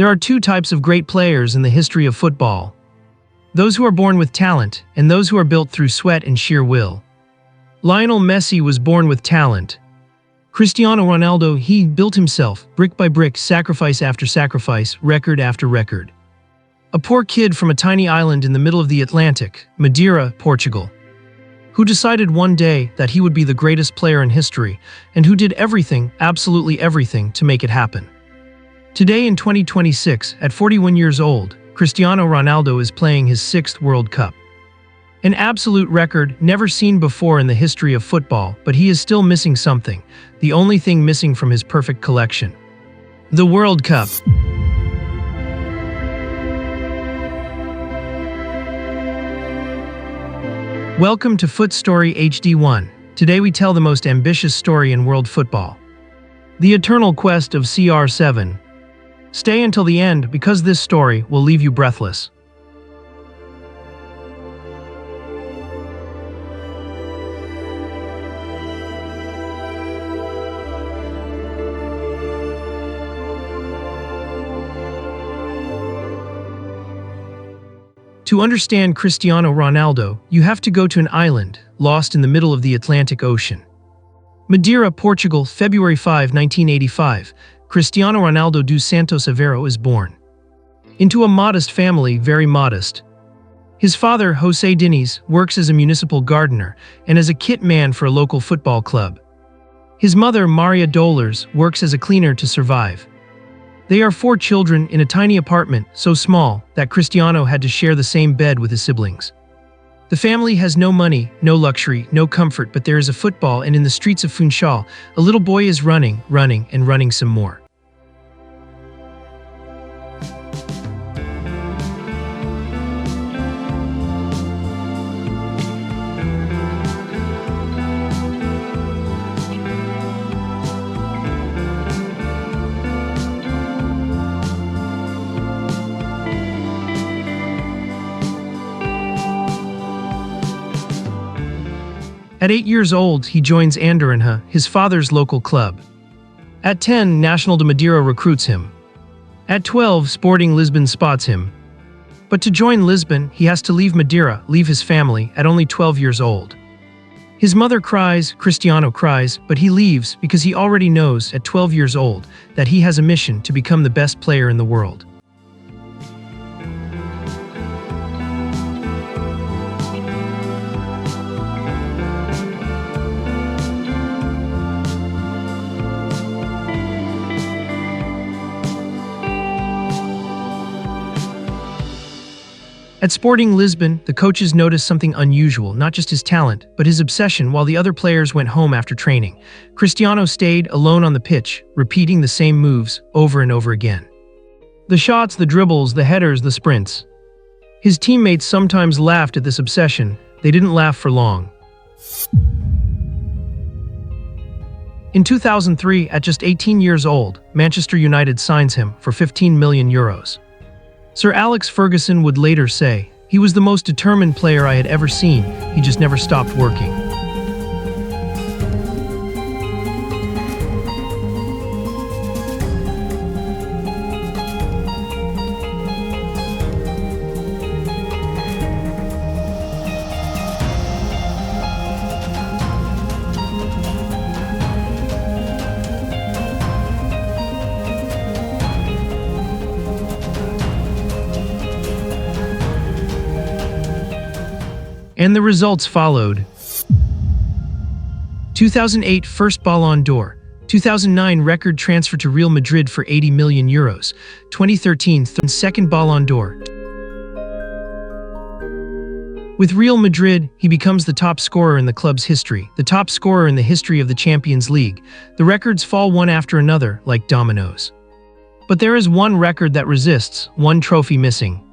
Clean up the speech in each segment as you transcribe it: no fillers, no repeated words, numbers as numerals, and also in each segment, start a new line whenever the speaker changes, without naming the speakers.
There are two types of great players in the history of football. Those who are born with talent, and those who are built through sweat and sheer will. Lionel Messi was born with talent. Cristiano Ronaldo, he built himself, brick by brick, sacrifice after sacrifice, record after record. A poor kid from a tiny island in the middle of the Atlantic, Madeira, Portugal, who decided one day that he would be the greatest player in history, and who did everything, absolutely everything, to make it happen. Today in 2026, at 41 years old, Cristiano Ronaldo is playing his 6th World Cup. An absolute record never seen before in the history of football, but he is still missing something, the only thing missing from his perfect collection: the World Cup. Welcome to Foot Story HD1. Today we tell the most ambitious story in world football: the eternal quest of CR7. Stay until the end because this story will leave you breathless. To understand Cristiano Ronaldo, you have to go to an island, lost in the middle of the Atlantic Ocean. Madeira, Portugal, February 5, 1985, Cristiano Ronaldo dos Santos Aveiro is born. Into a modest family, very modest. His father, José Diniz, works as a municipal gardener and as a kit man for a local football club. His mother, Maria Dolores, works as a cleaner to survive. They are 4 children in a tiny apartment, so small that Cristiano had to share the same bed with his siblings. The family has no money, no luxury, no comfort, but there is a football, and in the streets of Funchal, a little boy is running, and running some more. At 8 years old, he joins Andorranha, his father's local club. At 10, Nacional de Madeira recruits him. At 12, Sporting Lisbon spots him. But to join Lisbon, he has to leave Madeira, leave his family, at only 12 years old. His mother cries, Cristiano cries, but he leaves because he already knows, at 12 years old, that he has a mission to become the best player in the world. At Sporting Lisbon, the coaches noticed something unusual, not just his talent, but his obsession. While the other players went home after training, Cristiano stayed alone on the pitch, repeating the same moves over and over again. The shots, the dribbles, the headers, the sprints. His teammates sometimes laughed at this obsession. They didn't laugh for long. In 2003, at just 18 years old, Manchester United signs him for €15 million. Sir Alex Ferguson would later say, "He was the most determined player I had ever seen, he just never stopped working." And the results followed. 2008 first Ballon d'Or, 2009 record transfer to Real Madrid for €80 million, 2013 second Ballon d'Or. With Real Madrid, he becomes the top scorer in the club's history, the top scorer in the history of the Champions League. The records fall one after another, like dominoes. But there is one record that resists, one trophy missing: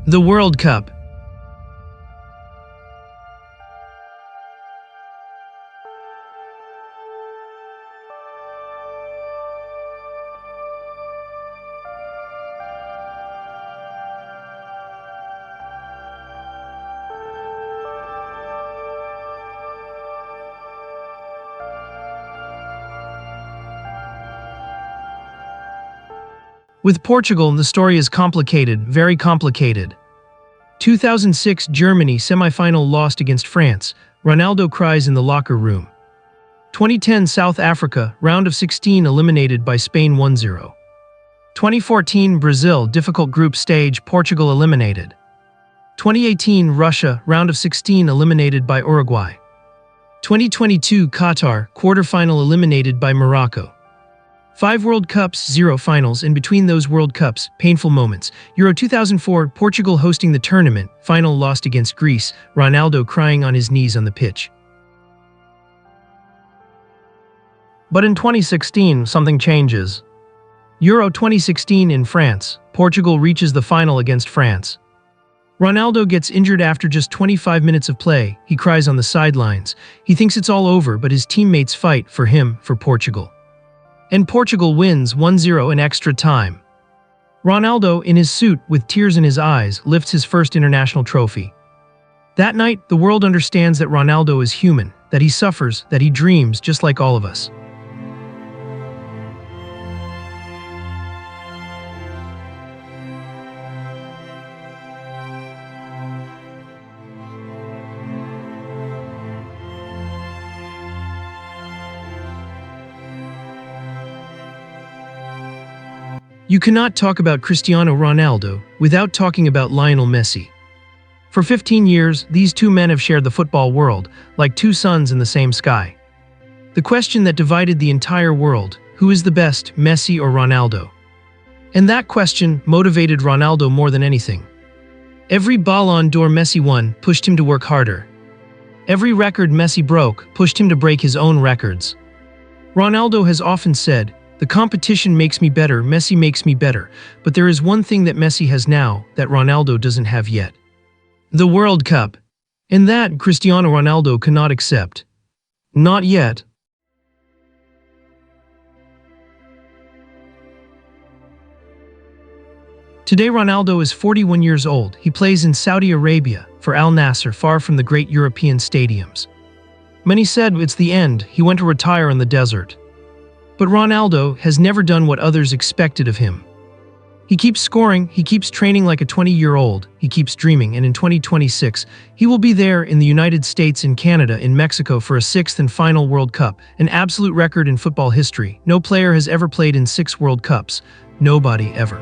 the World Cup. With Portugal, the story is complicated, very complicated. 2006 Germany semi-final lost against France. Ronaldo cries in the locker room. 2010 South Africa, round of 16 eliminated by Spain 1-0. 2014 Brazil, difficult group stage, Portugal eliminated. 2018 Russia, round of 16 eliminated by Uruguay. 2022 Qatar, quarterfinal eliminated by Morocco. 5 World Cups, 0 finals. In between those World Cups, painful moments. Euro 2004, Portugal hosting the tournament, final lost against Greece, Ronaldo crying on his knees on the pitch. But in 2016, something changes. Euro 2016 in France, Portugal reaches the final against France. Ronaldo gets injured after just 25 minutes of play. He cries on the sidelines. He thinks it's all over, but his teammates fight for him, for Portugal. And Portugal wins 1-0 in extra time. Ronaldo, in his suit, with tears in his eyes, lifts his first international trophy. That night, the world understands that Ronaldo is human, that he suffers, that he dreams just like all of us. You cannot talk about Cristiano Ronaldo without talking about Lionel Messi. For 15 years, these two men have shared the football world, like two suns in the same sky. The question that divided the entire world, who is the best, Messi or Ronaldo? And that question motivated Ronaldo more than anything. Every Ballon d'Or Messi won pushed him to work harder. Every record Messi broke pushed him to break his own records. Ronaldo has often said, "The competition makes me better, Messi makes me better." But there is one thing that Messi has now that Ronaldo doesn't have yet. The World Cup. And that Cristiano Ronaldo cannot accept. Not yet. Today Ronaldo is 41 years old. He plays in Saudi Arabia, for Al Nassr, far from the great European stadiums. Many said it's the end, he went to retire in the desert. But Ronaldo has never done what others expected of him. He keeps scoring, he keeps training like a 20-year-old, he keeps dreaming, and in 2026, he will be there in the United States, in Canada, in Mexico for a 6th and final World Cup, an absolute record in football history. No player has ever played in 6 World Cups. Nobody ever.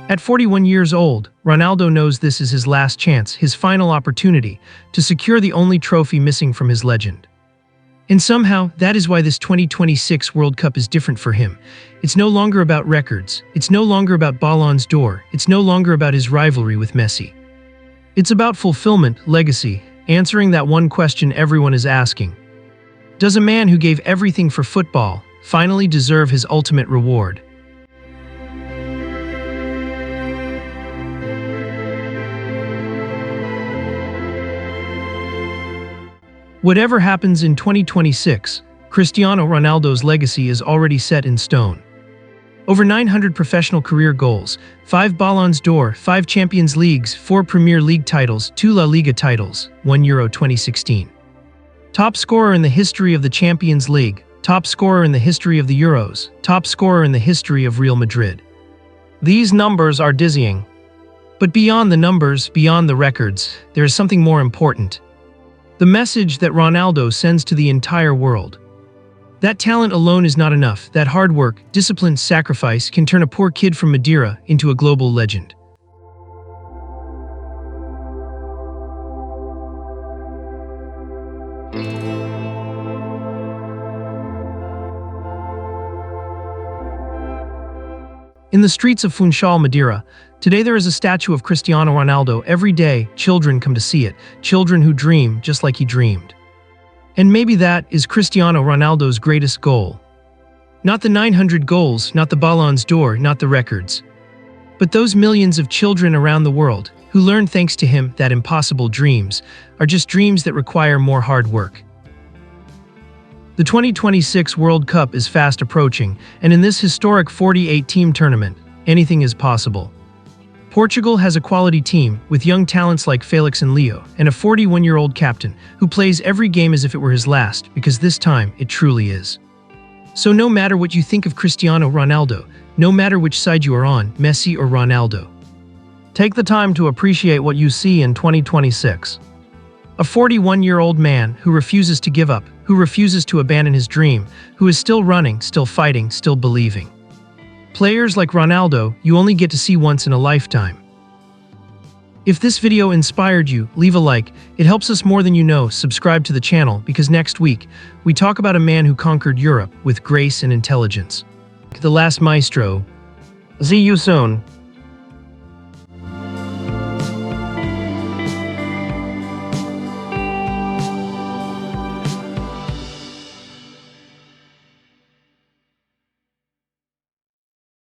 At 41 years old, Ronaldo knows this is his last chance, his final opportunity, to secure the only trophy missing from his legend. And somehow, that is why this 2026 World Cup is different for him. It's no longer about records, it's no longer about Ballons d'Or, it's no longer about his rivalry with Messi. It's about fulfillment, legacy, answering that one question everyone is asking. Does a man who gave everything for football finally deserve his ultimate reward? Whatever happens in 2026, Cristiano Ronaldo's legacy is already set in stone. Over 900 professional career goals, 5 Ballons d'Or, 5 Champions Leagues, 4 Premier League titles, 2 La Liga titles, 1 Euro 2016. Top scorer in the history of the Champions League, top scorer in the history of the Euros, top scorer in the history of Real Madrid. These numbers are dizzying. But beyond the numbers, beyond the records, there is something more important. The message that Ronaldo sends to the entire world. That talent alone is not enough. That hard work, discipline, sacrifice can turn a poor kid from Madeira into a global legend. In the streets of Funchal, Madeira, today there is a statue of Cristiano Ronaldo. Every day, children come to see it, children who dream just like he dreamed. And maybe that is Cristiano Ronaldo's greatest goal. Not the 900 goals, not the Ballons d'Or, not the records. But those millions of children around the world who learn thanks to him that impossible dreams are just dreams that require more hard work. The 2026 World Cup is fast approaching, and in this historic 48-team tournament, anything is possible. Portugal has a quality team, with young talents like Felix and Leo, and a 41-year-old captain, who plays every game as if it were his last, because this time, it truly is. So no matter what you think of Cristiano Ronaldo, no matter which side you are on, Messi or Ronaldo, take the time to appreciate what you see in 2026. A 41-year-old man who refuses to give up, who refuses to abandon his dream, who is still running, still fighting, still believing. Players like Ronaldo, you only get to see once in a lifetime. If this video inspired you, leave a like. It helps us more than you know. Subscribe to the channel, because next week, we talk about a man who conquered Europe with grace and intelligence. The last maestro. See you soon.